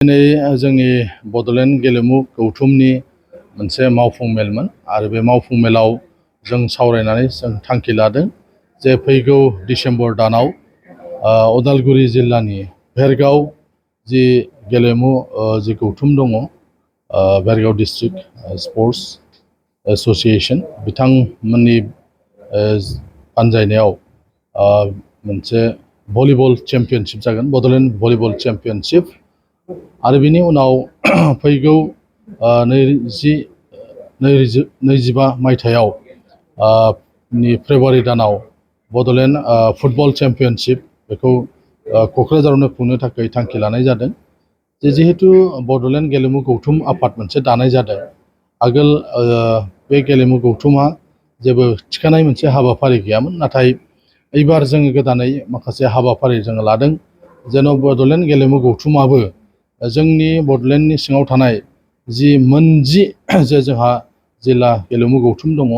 दिनै जोंनि बड'लेण्ड गेलेमु गौथुमनि मोनसे मावफुं मेलमोन आरो बे मावफुं मेलाव जों सावरायनानै जों थांखि लादों जे फैगौ डिसेम्बर दानाव उदालगुरि जिल्लानि भेरगाव जि गेलेमु जि गौथुम दङ भेरगाव डिस्ट्रिक्ट स्पर्ट्स एसोसिएशन बिथांमोननि बानजायनायाव मोनसे भलिबल चेम्पियनशिप जागोन बड'लेण्ड भलिबल चेम्पियनशिप आरो बिनि उनाव फैगौ 2025 मायथाइयाव फेब्रुवारि दानाव बड'लेण्ड फुटबल चेम्पियनशिप बेखौ क'क्राझारावनो खुंनो थाखाय थांखि लानाय जादों जिहेतु बड'लेण्ड गेलेमु गौथुम आफाद मोनसे दानाय जादों आगोल बे गेलेमु गौथुमा जेबो थिखानाय मोनसे हाबाफारि गैयामोन नाथाय एबार जोङो गोदानै माखासे हाबाफारि जोङो लादों जेन' बड'लेण्ड गेलेमु गौथुमाबो जोंनि बड'लेण्डनि सिङाव थानाय जि मोनजि जे जोंहा जिल्ला गेलेमु गौथुम दङ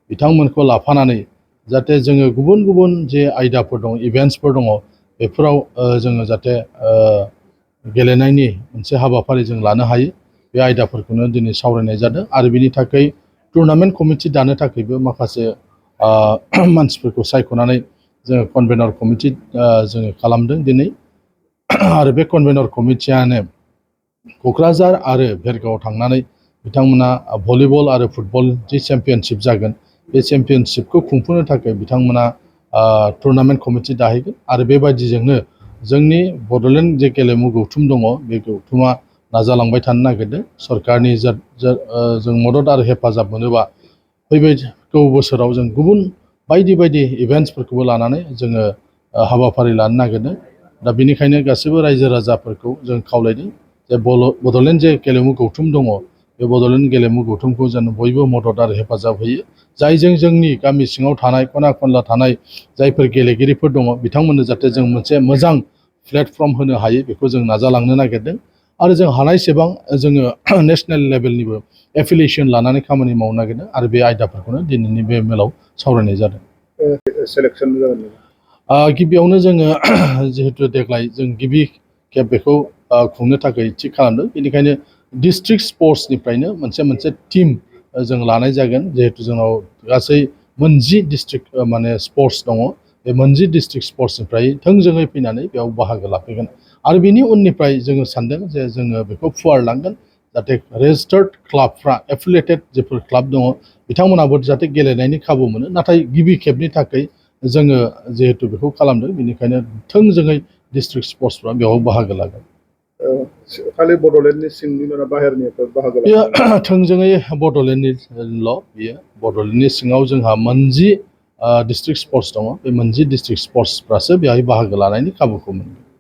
बिथांमोनखौ लाफानानै जाहाथे जोङो गुबुन गुबुन जे आयदाफोर दङ इभेन्ट्सफोर दङ बेफोराव जोङो जाहाथे गेलेनायनि मोनसे हाबाफारि जों लानो हायो बे आयदाफोरखौनो दिनै सावरायनाय जादों आरो बिनि थाखाय टुर्नामेन्ट कमिटि दानो थाखायबो माखासे मानसिफोरखौ सायख'नानै जोङो कनभेनर कमिटि जोङो खालामदों दिनै आरो बे कनभेनर कमिटियानो क'क्राझार आरो भेरगावआव थांनानै बिथांमोना भलिबल आरो फुटबल जि चेम्पियनशिप जागोन बे चेम्पियनशिपखौ खुंफुंनो थाखाय बिथांमोना टुर्नामेन्ट कमिटि दाहैगोन आरो बेबायदिजोंनो जोंनि बड'लेण्ड जे गेलेमु गौथुम दङ बे गौथुमा नाजालांबाय थानो नागिरदों सरकारनि जों मदद आरो हेफाजाब मोनोबा फैगौ बोसोराव जों गुबुन बायदि बायदि इभेन्ट्सफोरखौबो लानानै जोङो हाबाफारि लानो नागिरदों दा बेनिखायनो गासैबो रायजो राजाफोरखौ जों खावलायदों जे बड'लेण्ड जे गेलेमु गौथुम दङ बे बड'लेण्ड गेलेमु गौथुमखौ जेन बयबो मदद आरो हेफाजाब होयो जायजों जोंनि गामि सिङाव थानाय खना खनला थानाय जायफोर गेलेगिरिफोर दङ बिथांमोननो जाहाथे जों मोनसे मोजां प्लेटफर्म होनो हायो बेखौ जों नाजालांनो नागिरदों आरो जों हानायसेबां जोङो नेसनेल लेभेलनिबो एफिलिएसन लानानै खामानि मावनो नागिरदों आरो बे आयदाफोरखौनो दिनैनि बे मेलाव सावरायनाय जादों सेलेक्सन जागोन गिबियावनो जोङो जिहेतु देग्लाय जों गिबि खेब बेखौ खुंनो थाखाय थि खालामदों बेनिखायनो डिस्ट्रिक्ट स्पर्ट्सनिफ्रायनो मोनसे टिम जों लानाय जागोन जिहेतु जोंनाव गासै मोनजि डिस्ट्रिक्ट माने स्पर्ट्स दङ बे मोनजि डिस्ट्रिक्ट स्पर्ट्सनिफ्राय थोंजोङै फैनानै बेयाव बाहागो लाफैगोन आरो बिनि उननिफ्राय जोङो सानदों जे जोङो बेखौ फुवारलांगोन जाहाथे रेजिस्टार्ड क्लाबफ्रा एफिलिएटेड जेफोर क्लाब दङ बिथांमोनाबो जाहाथे गेलेनायनि खाबु मोनो नाथाय गिबि खेबनि थाखाय जोङो जिहेतु बेखौ खालामदों बेनिखायनो थोंजोङै डिस्ट्रिक्ट स्पर्ट्सफ्रा बेयाव बाहागो लागोन खालि बड'लेण्डनि सिंनि ना बाहेरनिफ्राय बाहागो बेयो थोंजोङै बड'लेण्डनिल' बियो बड'लेण्डनि सिङाव जोंहा मोनजि डिस्ट्रिक्ट स्पर्ट्स दङ बे मोनजि डिस्ट्रिक्ट स्पर्ट्सफ्रासो बेवहाय बाहागो लानायनि खाबुखौ मोनगोन